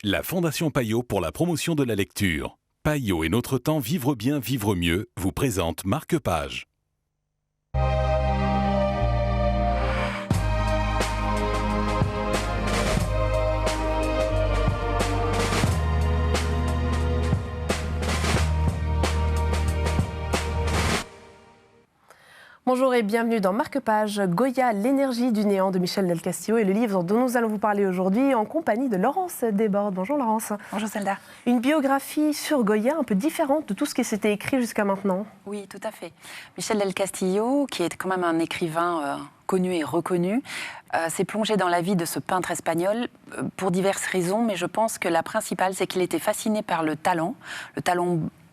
La Fondation Payot pour la promotion de la lecture. Payot et Notre Temps Vivre bien, vivre mieux vous présente Marque-Page. Bonjour et bienvenue dans Marque-Page, Goya, l'énergie du néant de Michel Del Castillo est le livre dont nous allons vous parler aujourd'hui en compagnie de Laurence Desbordes. Bonjour Laurence. Bonjour Zelda. Une biographie sur Goya un peu différente de tout ce qui s'était écrit jusqu'à maintenant. Oui, tout à fait. Michel Del Castillo, qui est quand même un écrivain connu et reconnu, s'est plongé dans la vie de ce peintre espagnol pour diverses raisons, mais je pense que la principale, c'est qu'il était fasciné par le talent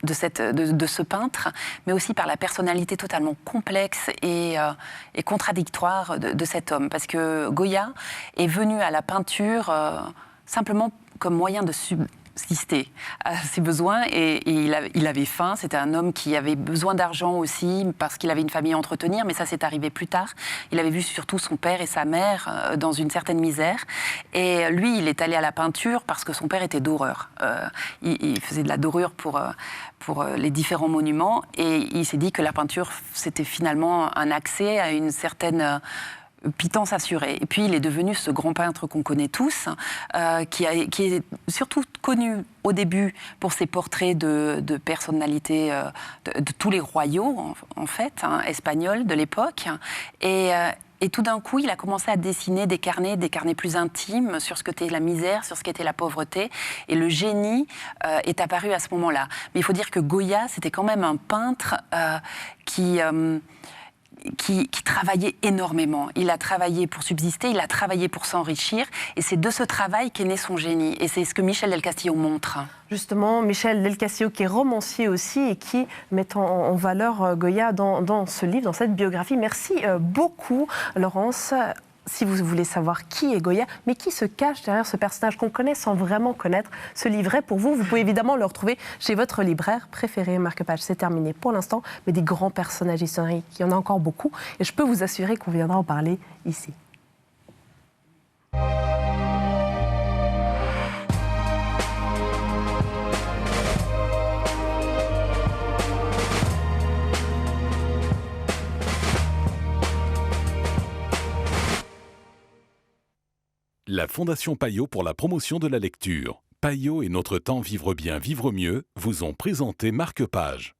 de ce peintre, mais aussi par la personnalité totalement complexe et contradictoire de cet homme. Parce que Goya est venu à la peinture simplement comme moyen de subsister à ses besoins et il avait faim. C'était un homme qui avait besoin d'argent aussi parce qu'il avait une famille à entretenir, mais ça c'est arrivé plus tard. Il avait vu surtout son père et sa mère dans une certaine misère et lui il est allé à la peinture parce que son père était doreur. Il faisait de la dorure pour les différents monuments et il s'est dit que la peinture c'était finalement un accès à une certaine pitance assurée. Et puis il est devenu ce grand peintre qu'on connaît tous, qui est surtout connu au début pour ses portraits de personnalités de tous les royaux, en fait, espagnols de l'époque. Et tout d'un coup, il a commencé à dessiner des carnets plus intimes sur ce qu'était la misère, sur ce qu'était la pauvreté. Et le génie est apparu à ce moment-là. Mais il faut dire que Goya, c'était quand même un peintre qui travaillait énormément. Il a travaillé pour subsister, il a travaillé pour s'enrichir, et c'est de ce travail qu'est né son génie. Et c'est ce que Michel Del Castillo montre. Justement, Michel Del Castillo, qui est romancier aussi et qui met en valeur Goya dans ce livre, dans cette biographie. Merci beaucoup, Laurence. Si vous voulez savoir qui est Goya, mais qui se cache derrière ce personnage qu'on connaît sans vraiment connaître, ce livret pour vous, vous pouvez évidemment le retrouver chez votre libraire préféré. Marque-Page, c'est terminé pour l'instant, mais des grands personnages historiques, il y en a encore beaucoup, et je peux vous assurer qu'on viendra en parler ici. La Fondation Payot pour la promotion de la lecture. Payot et Notre Temps Vivre bien, vivre mieux vous ont présenté Marque-Page.